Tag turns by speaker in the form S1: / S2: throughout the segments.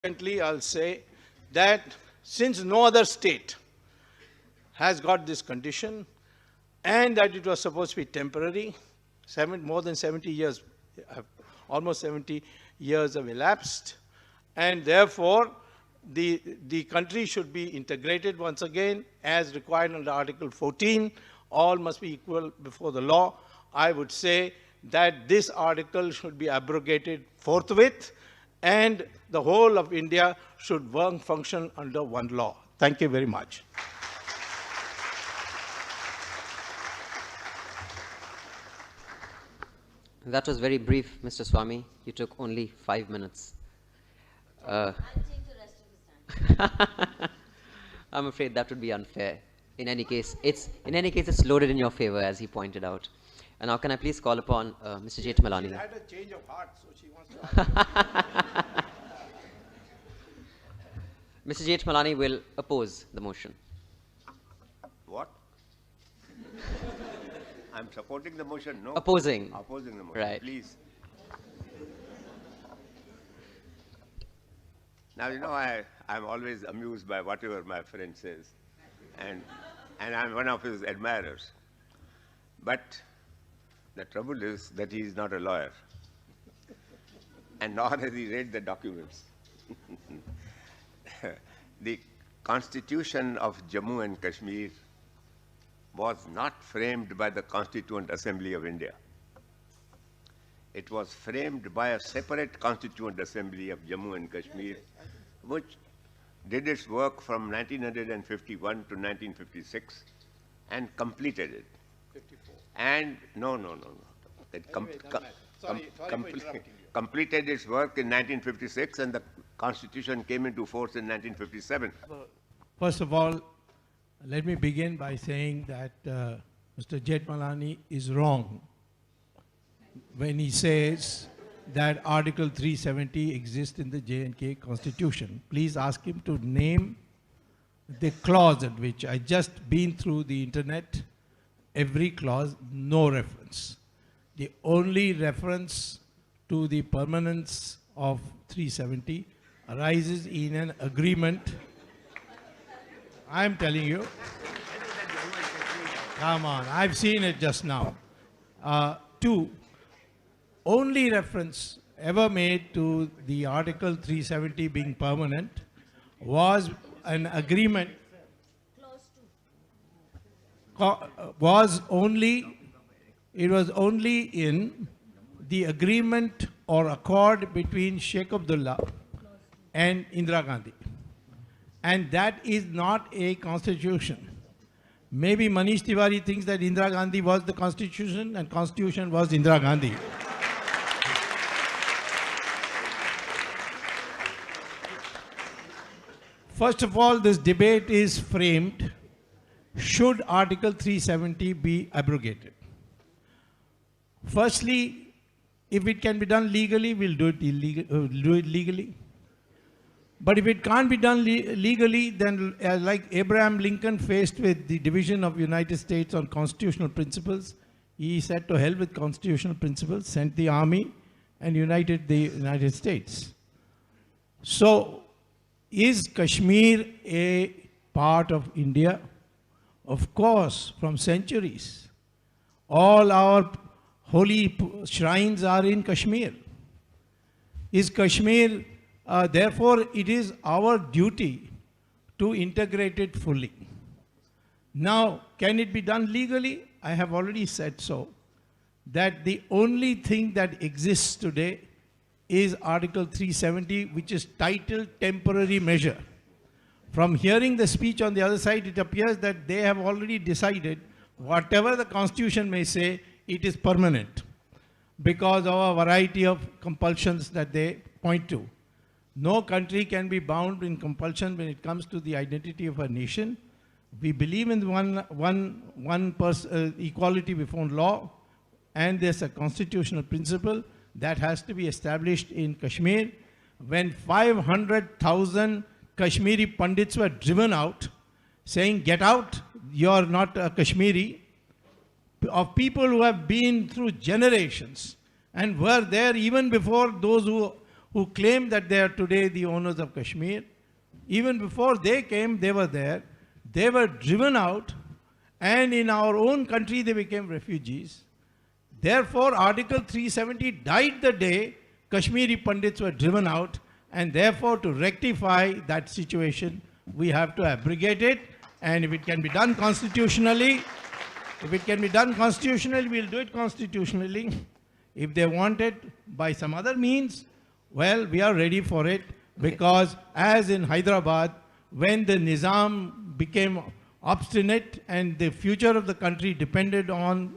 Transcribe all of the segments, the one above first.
S1: Secondly, I'll say that since no other state has got this condition and that it was supposed to be temporary, more than 70 years, almost 70 years have elapsed, and therefore the country should be integrated once again as required under Article 14. All must be equal before the law. I would say that this article should be abrogated forthwith, and the whole of India should function under one law. Thank you very much.
S2: That was very brief, Mr. Swamy. You took only 5 minutes.
S3: I'll take the rest of his time.
S2: I'm afraid that would be unfair. In any case, it's loaded in your favor, as he pointed out. And now, can I please call upon Mr. JETHMALANI?
S1: She had a change of heart, so she wants to.
S2: Mr. JETHMALANI will oppose the motion.
S4: What? I'm supporting the motion, no?
S2: Opposing.
S4: Opposing the motion,
S2: Right.
S4: please. Now, I'm always amused by whatever my friend says, and I'm one of his admirers. But the trouble is that he is not a lawyer, and nor has he read the documents. The Constitution of Jammu and Kashmir was not framed by the Constituent Assembly of India. It was framed by a separate Constituent Assembly of Jammu and Kashmir, which did its work from 1951 to 1956 and completed it.
S1: 54.
S4: And no. It completed its work in 1956, and the Constitution came into force in 1957.
S5: First of all, let me begin by saying that Mr. JETHMALANI is wrong when he says that Article 370 exists in the J&K Constitution. Please ask him to name the clause at which I just been through the internet. Every clause, no reference. The only reference to the permanence of 370 arises in an agreement. I'm telling you. Come on, I've seen it just now. Two, only reference ever made to the Article 370 being permanent was an agreement, it was only in the agreement or accord between Sheikh Abdullah and Indira Gandhi. And that is not a constitution. Maybe Manish Tiwari thinks that Indira Gandhi was the constitution and constitution was Indira Gandhi. First of all, this debate is framed, should Article 370 be abrogated? Firstly, if it can be done legally, we'll do it legally. But if it can't be done legally, then like Abraham Lincoln faced with the division of United States on constitutional principles, he said to hell with constitutional principles, sent the army and united the United States. So, is Kashmir a part of India? Of course, from centuries. All our holy shrines are in Kashmir. Is Kashmir, therefore, it is our duty to integrate it fully. Now, can it be done legally? I have already said so, that the only thing that exists today is Article 370, which is titled temporary measure. From hearing the speech on the other side, it appears that they have already decided whatever the Constitution may say, it is permanent because of a variety of compulsions that they point to. No country can be bound in compulsion when it comes to the identity of a nation. We believe in equality before law, and there's a constitutional principle that has to be established in Kashmir. When 500,000 Kashmiri Pandits were driven out, saying, get out, you're not a Kashmiri, of people who have been through generations and were there even before those who claim that they are today the owners of Kashmir. Even before they came, they were there. They were driven out, and in our own country they became refugees. Therefore, Article 370 died the day Kashmiri Pandits were driven out, and therefore to rectify that situation, we have to abrogate it, and if it can be done constitutionally, we'll do it constitutionally. If they want it by some other means, well, we are ready for it, because as in Hyderabad, when the Nizam became obstinate and the future of the country depended on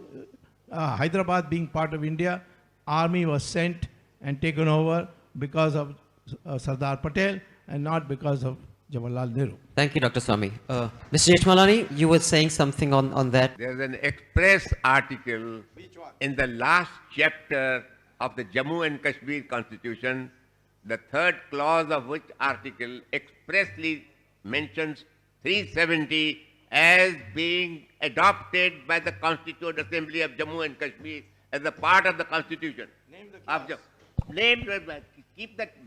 S5: Hyderabad being part of India, army was sent and taken over because of Sardar Patel and not because of Jawaharlal Nehru.
S2: Thank you, Dr. Swamy. Mr. Jethmalani, you were saying something on that.
S4: There's an express article in the last chapter of the Jammu and Kashmir Constitution, the third clause of which article expressly mentions 370 as being adopted by the Constituent Assembly of Jammu and Kashmir as a part of the Constitution. Name the clause.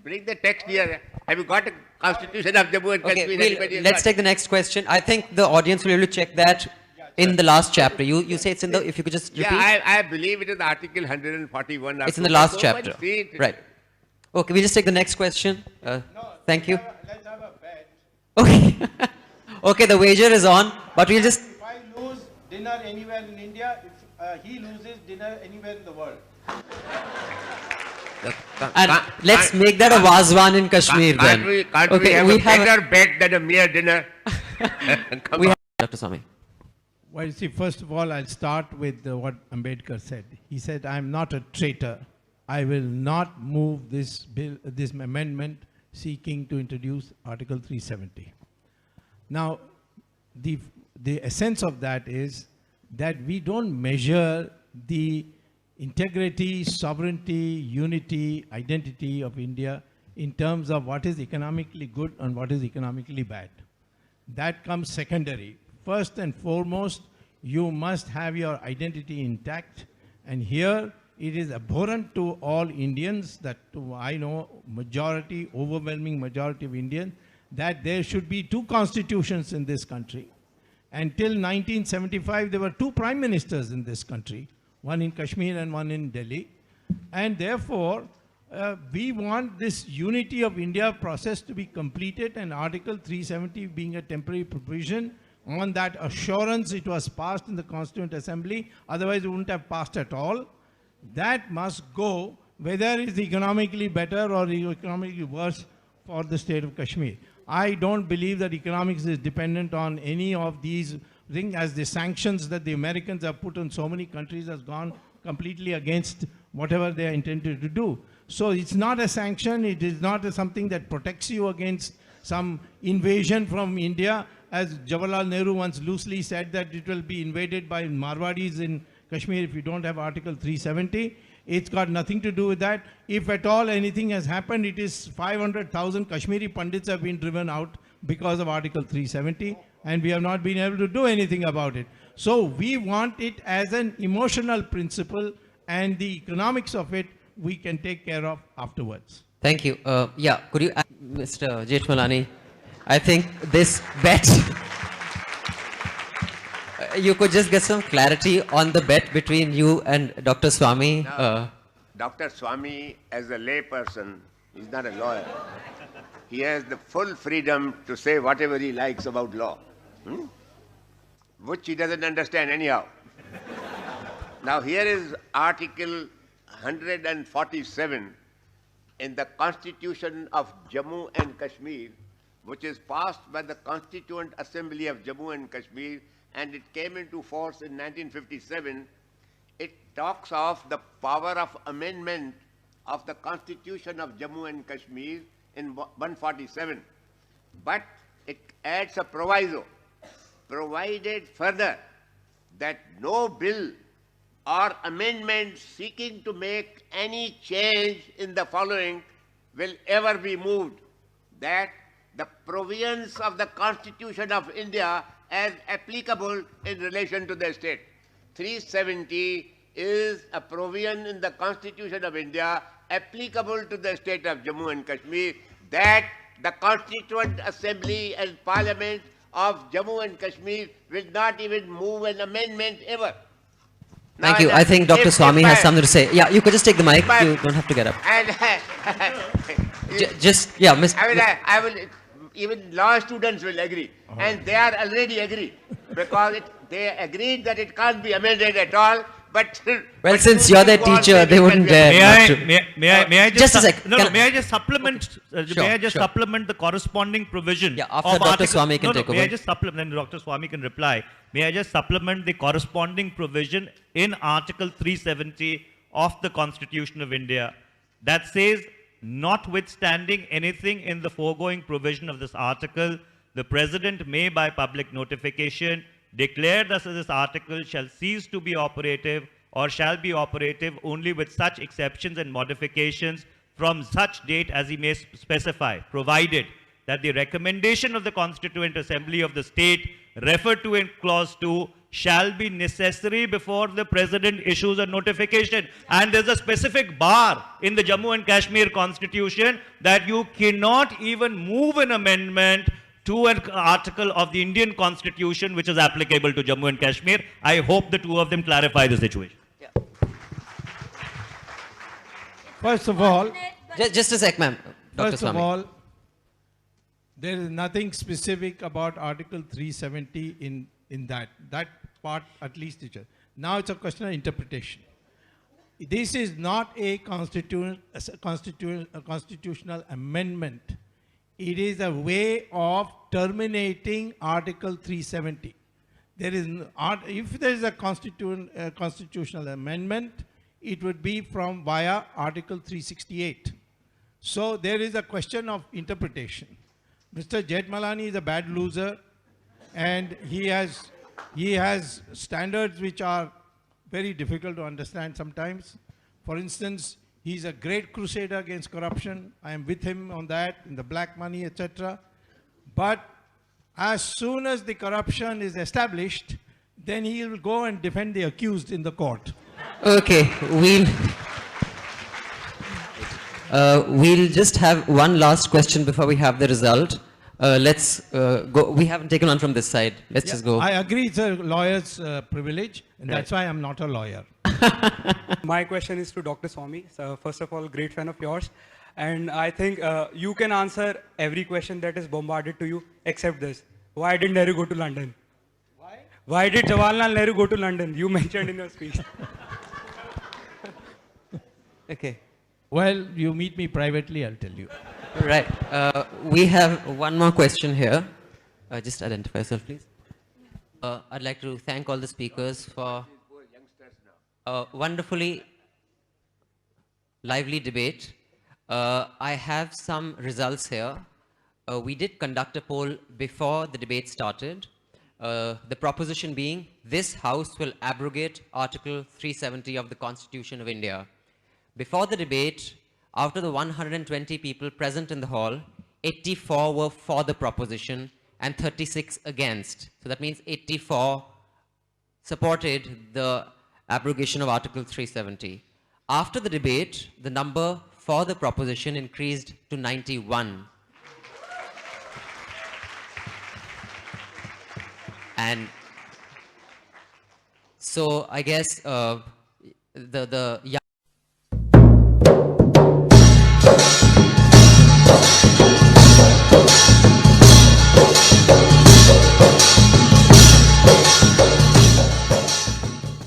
S4: Bring the text here. Have you got a Constitution of Jammu and Kashmir?
S2: Let's take the next question. I think the audience will be able to check that in the last chapter. You say it's in the, if you could just repeat.
S4: Yeah, I believe it is Article 141.
S2: It's in the last chapter. Right. Okay, we'll just take the next question. Thank you.
S1: Let's have a bet.
S2: Okay. Okay, the wager is on, but we'll just...
S1: If I lose dinner anywhere in India, if he loses dinner anywhere in the world.
S2: And let's make that a Wazwan in Kashmir then.
S4: Can't we have a better bet than a mere dinner?
S2: We have Dr. Swamy.
S5: Well, you see, first of all, I'll start with what Ambedkar said. He said, I'm not a traitor. I will not move this bill, this amendment seeking to introduce Article 370. Now, the essence of that is that we don't measure the integrity, sovereignty, unity, identity of India in terms of what is economically good and what is economically bad. That comes secondary. First and foremost, you must have your identity intact. And here, it is abhorrent to all Indians, that I know majority, overwhelming majority of Indians, that there should be two constitutions in this country. Until 1975, there were two prime ministers in this country, one in Kashmir and one in Delhi. And therefore, we want this unity of India process to be completed, and Article 370 being a temporary provision. On that assurance, it was passed in the Constituent Assembly, otherwise it wouldn't have passed at all. That must go, whether it's economically better or economically worse for the state of Kashmir. I don't believe that economics is dependent on any of these things, as the sanctions that the Americans have put on so many countries has gone completely against whatever they are intended to do. So it's not a sanction, it is not something that protects you against some invasion from India. As Jawaharlal Nehru once loosely said that it will be invaded by Marwadis in Kashmir if you don't have Article 370. It's got nothing to do with that. If at all anything has happened, it is 500,000 Kashmiri Pandits have been driven out because of Article 370, and we have not been able to do anything about it. So we want it as an emotional principle, and the economics of it we can take care of afterwards.
S2: Thank you. Yeah, could you, Mr. Jethmalani, I think this bet, you could just get some clarity on the bet between you and Dr. Swamy.
S4: Now, Dr. Swamy, as a layperson, he's not a lawyer. He has the full freedom to say whatever he likes about law, which he doesn't understand anyhow. Now, here is Article 147 in the Constitution of Jammu and Kashmir, which is passed by the Constituent Assembly of Jammu and Kashmir, and it came into force in 1957. It talks of the power of amendment of the Constitution of Jammu and Kashmir in 147. But it adds a proviso, provided further that no bill or amendment seeking to make any change in the following will ever be moved, that the provisions of the Constitution of India as applicable in relation to the state. 370 is a provision in the Constitution of India applicable to the state of Jammu and Kashmir, that the Constituent Assembly and Parliament of Jammu and Kashmir will not even move an amendment ever.
S2: Thank you. I think Dr. Swamy has something to say. Yeah, you could just take the mic. You don't have to get up.
S4: And
S2: Yeah, Mr.
S4: I will, even law students will agree, and they are already agree, because they agreed that it can't be amended at all. But
S2: well, since you're their teacher, they wouldn't dare.
S6: May I
S2: Just a sec.
S6: May I just supplement? May I just supplement the corresponding provision?
S2: Yeah, after Dr. Swamy can take over.
S6: May I just supplement, and Dr. Swamy can reply. May I just supplement the corresponding provision in Article 370 of the Constitution of India that says, notwithstanding anything in the foregoing provision of this article, the President may, by public notification, declare that this article shall cease to be operative or shall be operative only with such exceptions and modifications from such date as he may specify, provided that the recommendation of the Constituent Assembly of the state referred to in clause 2 shall be necessary before the President issues a notification. And there's a specific bar in the Jammu and Kashmir Constitution that you cannot even move an amendment to an article of the Indian Constitution which is applicable to Jammu and Kashmir. I hope the two of them clarify the situation.
S2: Yeah.
S5: First of all,
S2: Just a sec, ma'am. Dr.
S5: first of
S2: Swamy.
S5: all, there is nothing specific about Article 370 in that part, at least. Now it's a question of interpretation. This is not a constitutional amendment. It is a way of terminating Article 370. There is, if there is a constitutional amendment, it would be from via Article 368. So there is a question of interpretation. Mr. JETHMALANI is a bad loser, and he has standards which are very difficult to understand sometimes. For instance, he's a great crusader against corruption. I am with him on that, in the black money, etc. But as soon as the corruption is established, then he will go and defend the accused in the court.
S2: Okay, we'll just have one last question before we have the result. Let's go. We haven't taken one from this side. Let's just go.
S5: I agree, it's a lawyer's privilege, and that's why I'm not a lawyer.
S7: My question is to Dr. Swamy. So first of all, great fan of yours. And I think you can answer every question that is bombarded to you except this. Why did Nehru go to London? Why did Jawaharlal Nehru go to London? You mentioned in your speech.
S2: Okay.
S5: Well, you meet me privately, I'll tell you.
S2: Right. We have one more question here. Just identify yourself, please. I'd like to thank all the speakers for a wonderfully lively debate. I have some results here. We did conduct a poll before the debate started. The proposition being, this House will abrogate Article 370 of the Constitution of India. Before the debate, out of the 120 people present in the hall, 84 were for the proposition and 36 against. So that means 84 supported the abrogation of Article 370. After the debate, the number for the proposition increased to 91. And so I guess the young